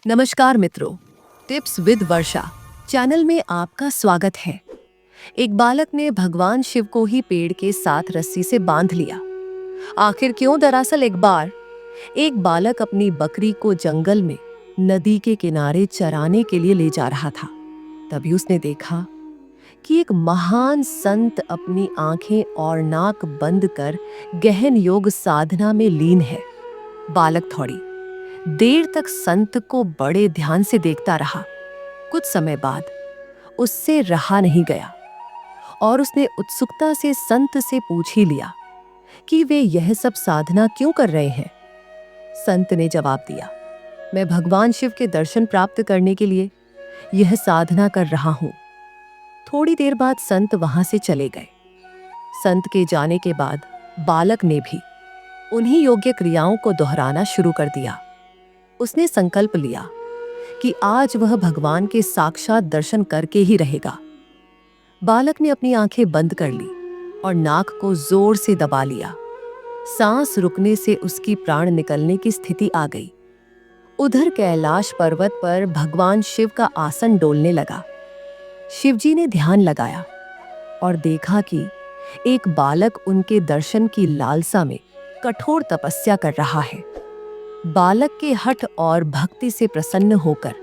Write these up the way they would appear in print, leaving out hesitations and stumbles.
नमस्कार मित्रों, tips with Varsha channel में आपका स्वागत है। एक बालक ने भगवान शिव को ही पेड़ के साथ रस्सी से बांध लिया। आखिर क्यों? दरअसल एक बार एक बालक अपनी बकरी को जंगल में नदी के किनारे चराने के लिए ले जा रहा था। तभी उसने देखा कि एक महान संत अपनी आंखें और नाक बंद कर गहन योग साधना में लीन है। बालक थोड़ी देर तक संत को बड़े ध्यान से देखता रहा। कुछ समय बाद उससे रहा नहीं गया और उसने उत्सुकता से संत से पूछ ही लिया कि वे यह सब साधना क्यों कर रहे हैं। संत ने जवाब दिया, मैं भगवान शिव के दर्शन प्राप्त करने के लिए यह साधना कर रहा हूं। थोड़ी देर बाद संत वहां से चले गए। संत के जाने के बाद बालक ने भी उन्हीं योग्य क्रियाओं को दोहराना शुरू कर दिया। उसने संकल्प लिया कि आज वह भगवान के साक्षात दर्शन करके ही रहेगा। बालक ने अपनी आंखें बंद कर ली और नाक को जोर से दबा लिया। सांस रुकने से उसकी प्राण निकलने की स्थिति आ गई। उधर कैलाश पर्वत पर भगवान शिव का आसन डोलने लगा। शिवजी ने ध्यान लगाया और देखा कि एक बालक उनके दर्शन की लालसा में कठोर तपस्या कर रहा है। बालक के हठ और भक्ति से प्रसन्न होकर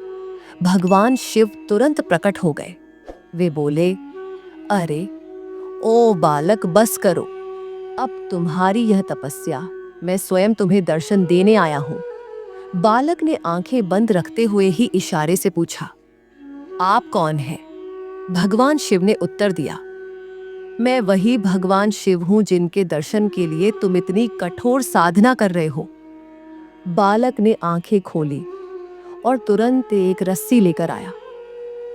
भगवान शिव तुरंत प्रकट हो गए। वे बोले, अरे ओ बालक, बस करो। अब तुम्हारी यह तपस्या मैं स्वयं तुम्हें दर्शन देने आया हूं। बालक ने आंखें बंद रखते हुए ही इशारे से पूछा, आप कौन हैं? भगवान शिव ने उत्तर दिया, मैं वही भगवान शिव हूं जिनके दर्शन के लिए तुम इतनी कठोर साधना कर रहे हो। बालक ने आंखें खोली और तुरंत एक रस्सी लेकर आया।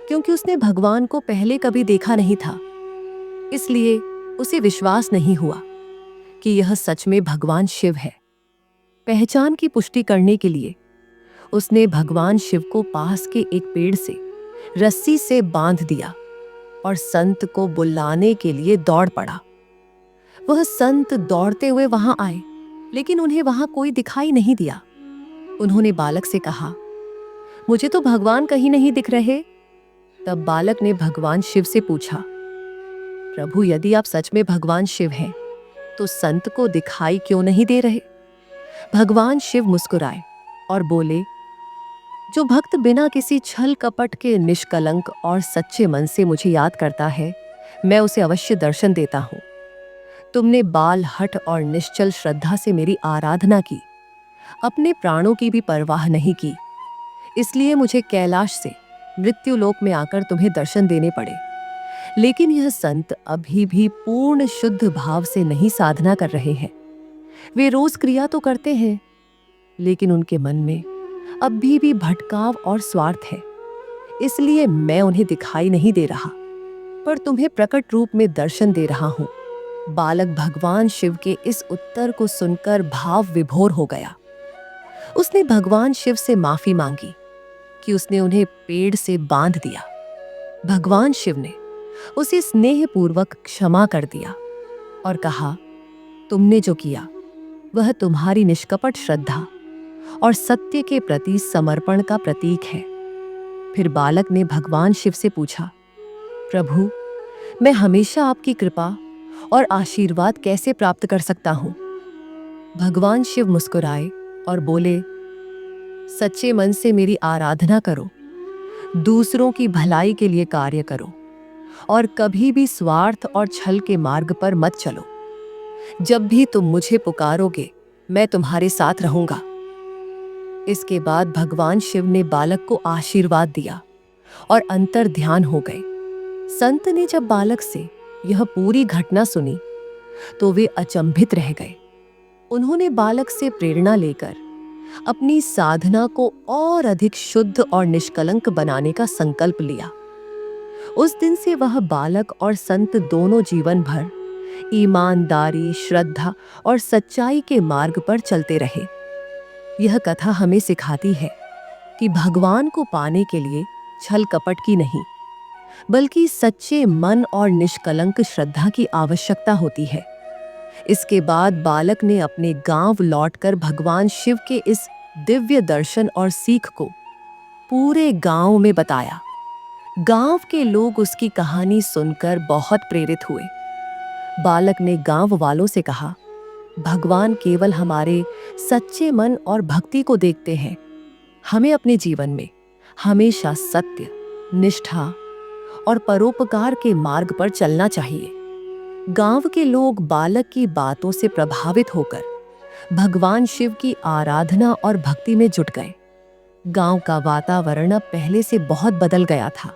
क्योंकि उसने भगवान को पहले कभी देखा नहीं था, इसलिए उसे विश्वास नहीं हुआ कि यह सच में भगवान शिव है। पहचान की पुष्टि करने के लिए उसने भगवान शिव को पास के एक पेड़ से रस्सी से बांध दिया और संत को बुलाने के लिए दौड़ पड़ा। वह संत दौड़ते हुए वहां आए, लेकिन उन्हें वहां कोई दिखाई नहीं दिया। उन्होंने बालक से कहा, मुझे तो भगवान कहीं नहीं दिख रहे। तब बालक ने भगवान शिव से पूछा, प्रभु, यदि आप सच में भगवान शिव हैं, तो संत को दिखाई क्यों नहीं दे रहे? भगवान शिव मुस्कुराए और बोले, जो भक्त बिना किसी छल कपट के निष्कलंक और सच्चे मन से मुझे याद करता है, मैं उसे अवश्य दर्शन देता हूं। तुमने बाल हठ और निश्चल श्रद्धा से मेरी आराधना की, अपने प्राणों की भी परवाह नहीं की, इसलिए मुझे कैलाश से मृत्यु लोक में आकर तुम्हें दर्शन देने पड़े। लेकिन यह संत अभी भी पूर्ण शुद्ध भाव से नहीं साधना कर रहे हैं। वे रोज क्रिया तो करते हैं, लेकिन उनके मन में अभी भी भटकाव और स्वार्थ है, इसलिए मैं उन्हें दिखाई नहीं दे रहा, पर तुम्हें प्रकट रूप में दर्शन दे रहा हूं। बालक भगवान शिव के इस उत्तर को सुनकर भाव विभोर हो गया। उसने भगवान शिव से माफी मांगी कि उसने उन्हें पेड़ से बांध दिया। भगवान शिव ने उसे स्नेहपूर्वक क्षमा कर दिया और कहा, तुमने जो किया वह तुम्हारी निष्कपट श्रद्धा और सत्य के प्रति समर्पण का प्रतीक है। फिर बालक ने भगवान शिव से पूछा, प्रभु, मैं हमेशा आपकी कृपा और आशीर्वाद कैसे प्राप्त कर सकता हूं? भगवान शिव मुस्कुराए और बोले, सच्चे मन से मेरी आराधना करो, दूसरों की भलाई के लिए कार्य करो और कभी भी स्वार्थ और छल के मार्ग पर मत चलो। जब भी तुम मुझे पुकारोगे, मैं तुम्हारे साथ रहूंगा। इसके बाद भगवान शिव ने बालक को आशीर्वाद दिया और अंतर ध्यान हो गए। संत ने जब बालक से यह पूरी घटना सुनी तो वे अचंभित रह गए। उन्होंने बालक से प्रेरणा लेकर अपनी साधना को और अधिक शुद्ध और निष्कलंक बनाने का संकल्प लिया। उस दिन से वह बालक और संत दोनों जीवन भर ईमानदारी, श्रद्धा और सच्चाई के मार्ग पर चलते रहे। यह कथा हमें सिखाती है कि भगवान को पाने के लिए छल कपट की नहीं, बल्कि सच्चे मन और निष्कलंक श्रद्धा की आवश्यकता होती है। इसके बाद बालक ने अपने गांव लौटकर भगवान शिव के इस दिव्य दर्शन और सीख को पूरे गांव में बताया। गांव के लोग उसकी कहानी सुनकर बहुत प्रेरित हुए। बालक ने गांव वालों से कहा, भगवान केवल हमारे सच्चे मन और भक्ति को देखते हैं। हमें अपने जीवन में हमेशा सत्य, निष्ठा और परोपकार के मार्ग पर चलना चाहिए। गांव के लोग बालक की बातों से प्रभावित होकर भगवान शिव की आराधना और भक्ति में जुट गए। गांव का वातावरण अब पहले से बहुत बदल गया था।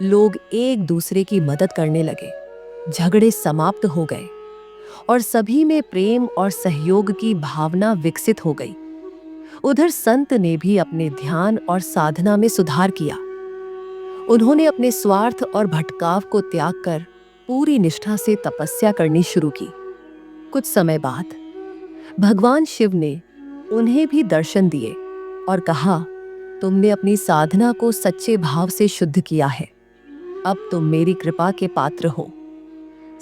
लोग एक दूसरे की मदद करने लगे, झगड़े समाप्त हो गए और सभी में प्रेम और सहयोग की भावना विकसित हो गई। उधर संत ने भी अपने ध्यान और साधना में सुधार किया। उन्होंने अपने स्वार्थ और भटकाव को त्याग कर पूरी निष्ठा से तपस्या करनी शुरू की। कुछ समय बाद भगवान शिव ने उन्हें भी दर्शन दिए और कहा, तुमने अपनी साधना को सच्चे भाव से शुद्ध किया है। अब तुम मेरी कृपा के पात्र हो।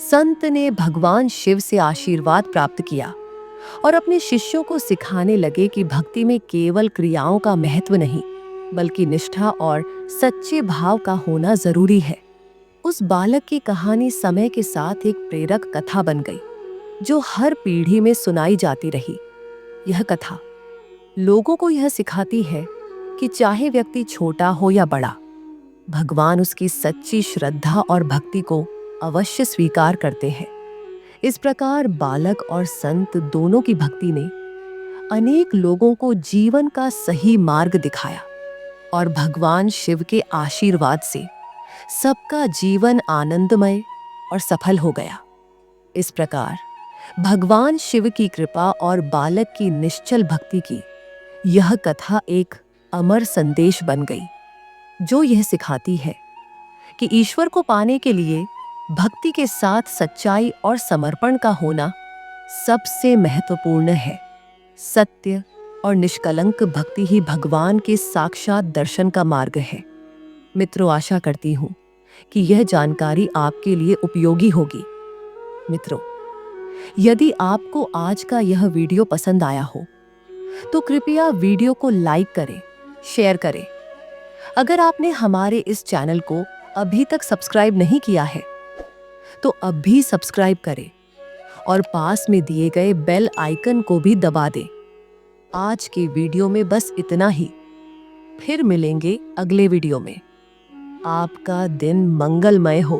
संत ने भगवान शिव से आशीर्वाद प्राप्त किया और अपने शिष्यों को सिखाने लगे कि भक्ति में केवल क्रियाओं का महत्व नहीं, बल्कि निष्ठा और सच्चे भाव का होना जरूरी है। उस बालक की कहानी समय के साथ एक प्रेरक कथा बन गई, जो हर पीढ़ी में सुनाई जाती रही। यह कथा लोगों को यह सिखाती है कि चाहे व्यक्ति छोटा हो या बड़ा, भगवान उसकी सच्ची श्रद्धा और भक्ति को अवश्य स्वीकार करते हैं। इस प्रकार बालक और संत दोनों की भक्ति ने अनेक लोगों को जीवन का सही मार्ग दिखाया और भगवान शिव के आशीर्वाद से सबका जीवन आनंदमय और सफल हो गया। इस प्रकार भगवान शिव की कृपा और बालक की निश्चल भक्ति की यह कथा एक अमर संदेश बन गई, जो यह सिखाती है कि ईश्वर को पाने के लिए भक्ति के साथ सच्चाई और समर्पण का होना सबसे महत्वपूर्ण है। सत्य और निष्कलंक भक्ति ही भगवान के साक्षात दर्शन का मार्ग है। मित्रों, आशा करती हूँ कि यह जानकारी आपके लिए उपयोगी होगी। मित्रों, यदि आपको आज का यह वीडियो पसंद आया हो तो कृपया वीडियो को लाइक करें, शेयर करें। अगर आपने हमारे इस चैनल को अभी तक सब्सक्राइब नहीं किया है तो अब भी सब्सक्राइब करें और पास में दिए गए बेल आइकन को भी दबा दें। आज के वीडियो में बस इतना ही। फिर मिलेंगे अगले वीडियो में। आपका दिन मंगलमय हो।